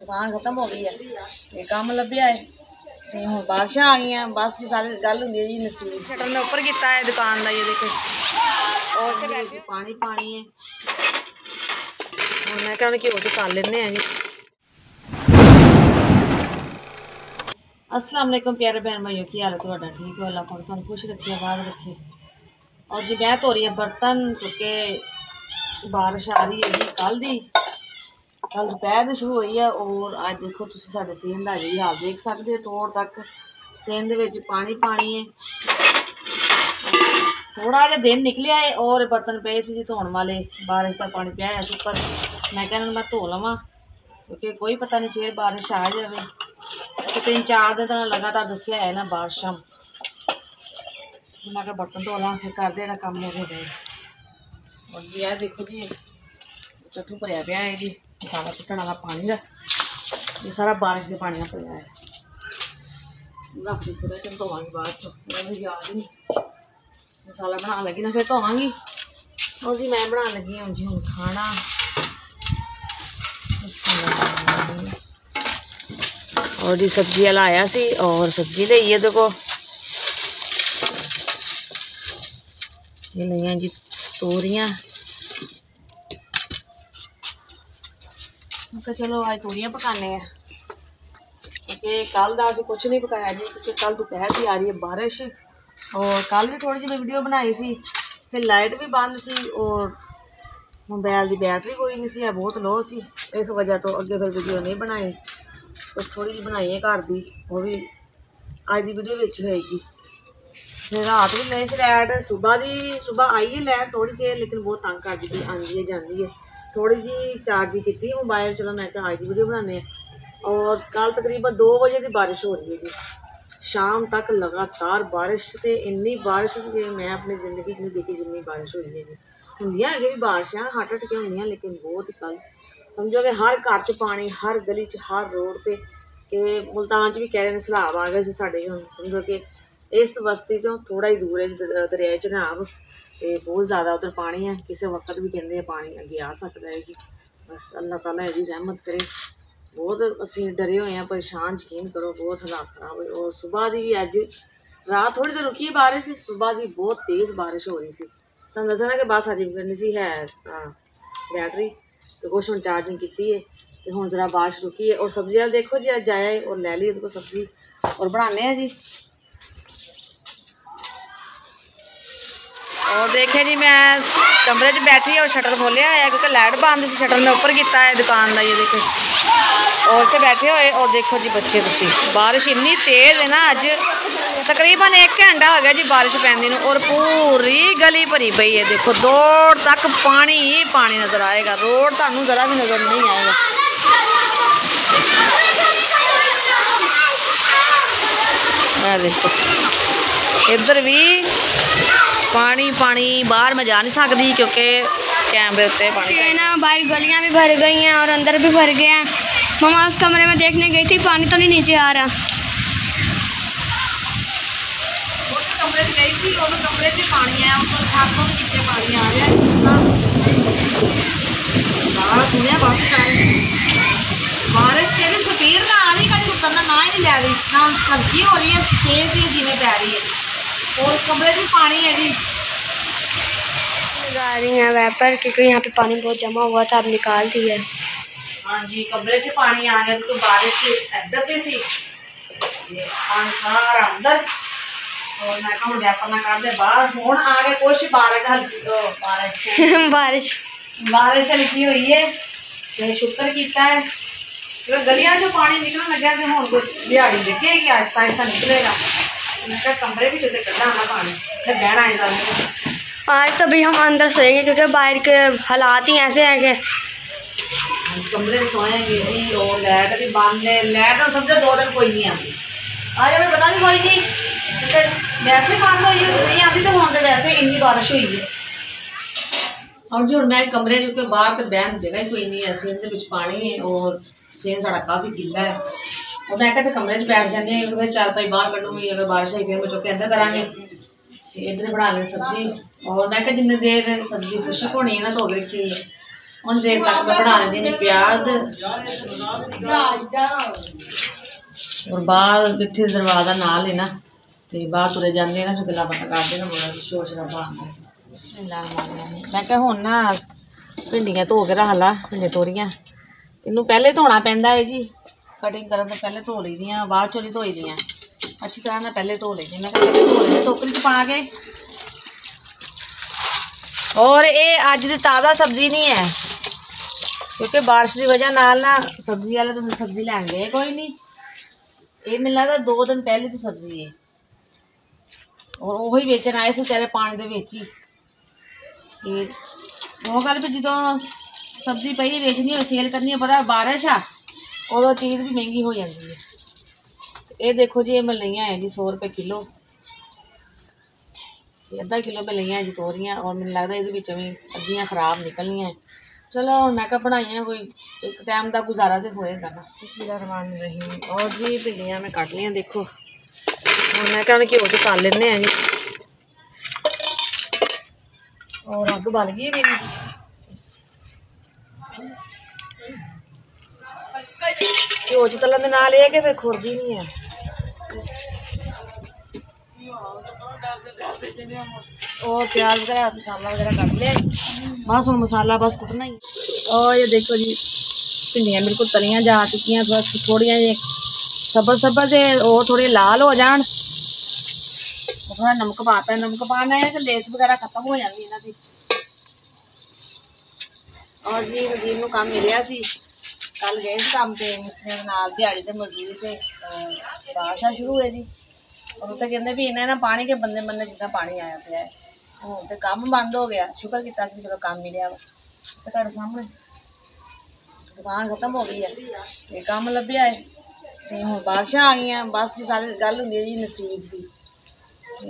दुकान खत्म हो गई है, ये काम लभ्या है ते हुण बारिशां आ गई। बस ये सारी गल हुंदी है जी नसीब। शटर में ऊपर किया है दुकान का, ये देखो और पानी पानी है। हुण मैं क्या घ्यो च कर लेने हैं जी। अस्सलाम वालेकुम प्यारे बहन भाइयों, की हाल है तुहाडा? ठीक हो? अल्लाह पाक तुहानू खुश रखे, आबाद रखे। और जी मैं धो रही है बर्तन, क्योंकि बारिश आ रही है जी कल दी। कल दोपहर शुरू हुई है और आज देखो तुसीं साडे सेन दा जी हाल देख सकते हो। तोड़ तक सेन दे विच पानी पानी है। थोड़ा जिहा दिन निकलिया है और बर्तन पे सी धोने वाले, बारिश का पानी पिया है उपर। मैं कहना मैं धो लवां, क्योंकि कोई पता नहीं फिर बारिश आ जाए। तो 3-4 दिन तो लगातार दसिया है ना बारिशां। मैं बर्तन धो ला, फिर कर देना काम हो गए। और जी यार देखो जी चट्टू भरिया पिया है जी, मसाला सुट्टण वाला पानी का। ये सारा बारिश के पानी का भरिया है। रख दी पूरा चल धोवांगी बाद चो, मुझे याद ही नहीं। मसाला बना लगी ना फिर धोवांगी। और जी मैं बना लगी हूँ जी हूँ खाना। और जी सब्जी वाला आया सी और सब्जी ली है। देखो ये ली जी तोरियां। तो चलो आज तोरियां पकाने हैं, क्योंकि कल का अभी कुछ नहीं पकाया जी, क्योंकि कल दोपहर भी आ रही है बारिश। और कल भी थोड़ी जी मैं वीडियो बनाई सी, फिर लाइट भी बंद सी और मोबाइल की बैटरी कोई नहीं सी, बहुत लो सी। इस वजह तो अगे फिर वीडियो नहीं बनाई। तो थोड़ी जी बनाई है घर की, वो भी अज की वीडियो विच होएगी। फिर रात भी नहीं सी लाइट, सुबह आई है लाइट थोड़ी देर, लेकिन बहुत तंग कर दी, आँदी है जाती है। थोड़ी जी चार्जिंग की मोबाइल, चलो मैं अज की वीडियो बनाने। और कल तकरीबन 2 बजे की बारिश हो रही है जी, शाम तक लगातार बारिश। तो इन्नी बारिश कि मैं अपनी जिंदगी नहीं देखी जिन्नी बारिश हुई है जी। होंदियां है भी बारिशां हट हट के होंदियां, लेकिन बहुत ही कल समझो कि हर घर च पानी, हर गली च, हर रोड पे। कि मुल्तान च भी कह रहे हैं सैलाब आ गए सी साडे। समझो कि इस बस्ती चों थोड़ा ही दूर है दरिया चनाब, तो बहुत ज़्यादा उधर पानी है। किसी वक्त भी कहते हैं पानी अगे आ सकता है जी। बस अल्लाह ताला इसकी रहमत करे। बहुत असीं डरे हुए हैं, परेशान, यकीन करो बहुत हालात खराब हुए। और सुबह की भी अज रात थोड़ी देर रुकी है बारिश, सुबह की बहुत तेज़ बारिश हो रही सी। तुहानूं दस्सना कि बस अज करनी सी है बैटरी, तो कुछ हम चार्जिंग की है। तो हुण जरा बारिश रुकी है। और सब्जी वाल देखो जी अज आया और लै ली देखो सब्जी और बनाने जी। और देखे जी मैं कमरे च बैठी और शटर खोलिया है, क्योंकि लाइट बंद सी। शटर में ऊपर किया है दुकान का, ये देखो। और इतने बैठे हुए और देखो जी बच्चे तुसी, बारिश इन्नी तेज़ है ना अज, तकरीबन 1 घंटा हो गया जी बारिश पैंदी नूं। और पूरी गली भरी पई है। देखो रोड तक पानी ही पानी नज़र आएगा, रोड तुहानूं जरा भी नज़र नहीं आएगा। देखो इधर भी पानी पानी, बाहर मैं जा नहीं सकती क्योंकि कैमरे उत्ते पानी ना। बाहर गलियां भी भर गई हैं और अंदर भी भर गए हैं। मम्मा उस कमरे में देखने गई थी, पानी तो नहीं नीचे आ रहा। कमरे में गई थी और कमरे में पानी आया, उस छत तो नीचे पानी आ रहा है। सुनिया बस बारिश तेरी स्पीड ना आ रही, कभी रुकन का ना ही नहीं लै रही, ना हल्की हो रही है, तेज ही जिमें पै रही है। और कमरे में पानी है जी। जा रही हैं वैपर, क्योंकि यहाँ पे पानी बहुत जमा हुआ था, अब निकाल दी है। हाँ जी कमरे च पानी आ गया, तो बारिश इधर पे सी पानी सारा अंदर। और मैं कहूँ वैपर ना कर दे बाहर, हुण आ गए कुछ बारिश हल्की बारिश हल्की हुई है। तो शुक्र किया है, गलियां चो पानी निकलने लगे तो हुण कोई दिहाड़ी लगेगी, आहिस्ता आहिस्ता निकलेगा। मैं क्या कमरे भी चलते कढ़ा आना पानी, फिर बहना है। आज तो भी हम अंदर सोएंगे, क्योंकि बाहर के हालात ही ऐसे हैं कि कमरे में सोएंगे जी। और लाइट भी बंद है, लाइट तो समझो 2 दिन कोई नहीं आती। आज हमें पता नहीं कोई नहीं, वैसे बंद हुई नहीं आती, तो हुण तो वैसे इन्नी बारिश हुई है। और जी हुण मैं कमरे जो बाहर तो बहन जगह ही कोई नहीं है, सीन के पानी है और सीन साड़ा काफ़ी गिला है। और मैं कहते कमरे बैठ जाते हैं, क्योंकि फिर 4 बाहर कड्डूंगी, अगर बारिश आई फिर मैं चुके अंदर करांगे। इधर बना लें सब्जी। और मैं जिन्नी देर सब्जी खुशक होनी है ना धो के रखी हुई है, ਹੁਣ ਦੇਰ ਤੱਕ मैं बना लेंदी जी प्याज और बाहर इत्थे दरवाजा नाल है ना ते बाहर तुरे जांदे ना गल्लां बातां करदे ना बड़ा शोर शराबा आंदा। मैं कहा हुण ना भिंडियां धो के रख ला भिंडी तोरियां इनू पहले धोना पैंदा है जी कटिंग करन तो पहले धो लईदियां बाद चों नहीं धोईदियां अच्छी तरह ना पहले धो लईदियां मैं पहले धो लईदियां टोकरी च पा के। और ये अज दी ताज़ा सब्जी नहीं है क्योंकि बारिश की वजह नाल ना सब्जी वाले तो सब्जी लैन गए कोई नहीं ये मिल लगता 2 दिन पहले की सब्जी है और वही बेचन आए से बेचारे पानी दे विच ही वो गल भी जो सब्जी पई बेचनी हो सेल करनी है पता बारिश आ उदों चीज़ भी महंगी हो जाती है। ये देखो जी ये मिलनियाँ है जी 100 रुपये किलो अद्धा किलो मिलनियाँ जी तोरियां और मैंने लगता ये भी अद्धियाँ खराब निकलनियाँ। चलो और मैं क्या बनाई कोई एक टाइम का गुजारा तो होएगा ना। बिस्मिल्लाहिर्रहमानिर्रहीम और जी भिंडियाँ मैं कट लिया देखो और मैं क्या घ्यो च तल लेने हैं जी और अग बल गई मेरी घ्यो च तलन दे नाल कि फिर खुरदी नहीं है। और प्याज वगैरह मसाला वगैरह कट लिया बस हम मसाला बस कुटना ही। और ये देखो जी भिंडियाँ बिल्कुल तलियां जा चुकी थोड़ा थोड़ियाँ जी सब्र से और थोड़ी लाल हो जान थोड़ा नमक पाता है नमक पाना है कि लेस वगैरह खत्म हो जाती इन्हां दी। और जी नदीम नूं काम मिलिया सी कल गए थे काम से मिस्त्रियों के नाल दिहाड़ी ते मजदूरी से बारिश शुरू हुए जी और उत्ते कहंदे भी इन्हें ना पानी के बंदे बंदे जितना पानी आया पिया है हुण ते काम बंद हो गया शुक्र किया चलो काम मिलिया वा ते तुहाडे सामने दुकान खत्म हो गई है ये काम लभ्या है ते हुण बारिशां आ गई बस जी सारी गल हुंदी है जी नसीब की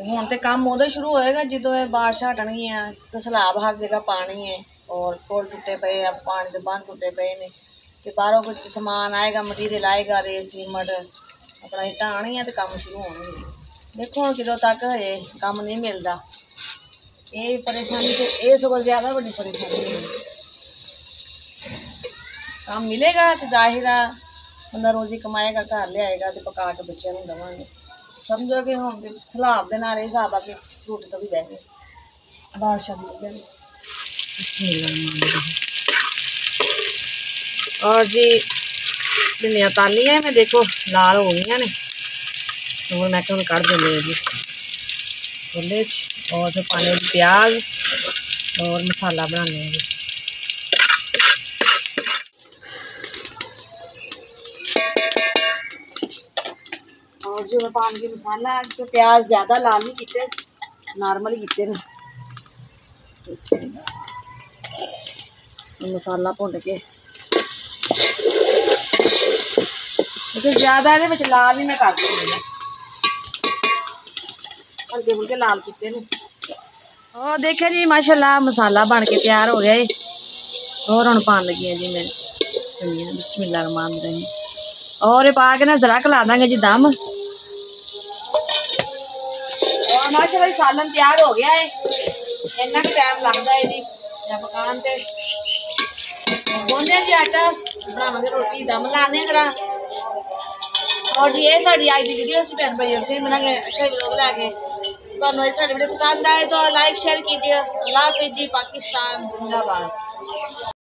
हुण ते काम उदों शुरू होएगा जदों ये बारिशां हटणगियां ते सैलाब हर जगह पानी है और पुल टुटे पे पानी के बंद टुटे पे ने ते बाहरों कुछ समान आएगा मटीरियल आएगा रेत सीमट अपना इट्टां आनियां ते काम शुरू होणगे। देखो हुण कदों तक हजे काम नहीं मिलता ये परेशानी तो ये सगों ज़्यादा बड़ी परेशानी है। काम मिलेगा तो जाहिर है बंदा रोज़ी कमाएगा घर लियाएगा तो पका के बच्चों को देवांगे समझो कि हम सलाब के नाल हिसाब आ के रोटी तो भी बह गए बारिश भी। और जी भिंडियाँ ताली है मैं देखो लाल हो गई ने और मैं कल कढ़ देने जी चूल्हे और फिर पाने प्याज और मसाला बनाने जी। और जो मैं पान के मसाला तो प्याज ज़्यादा लाल नहीं किए नॉर्मल ही किए मसाला भुन के ज़्यादा ये लाल ही मैं कर दूँगी हल्के फुल्के लाल किए ने। और देखिए जी माशाल्लाह मसाला बन के तैयार हो गया है और हम पान लगी है जी मैं बिस्मिल्लाहिर्रहमानिर्रहीम और ये पा के ना जरा ला देंगे जी दम और माशाल्लाह सालन तैयार हो गया है इन्ना भी टाइम लगता है जी पकान से बोलते जी आटा बनावे रोटी दम लाने जरा। और जी ये साड़ी आज की वीडियो से भैन भाई फिर मिलेंगे अच्छा व्लॉग लैके तो साड़ी वीडियो पसंद आए तो लाइक शेयर कीजिए। अल्लाह हाफिज़ जी पाकिस्तान जिंदाबाद।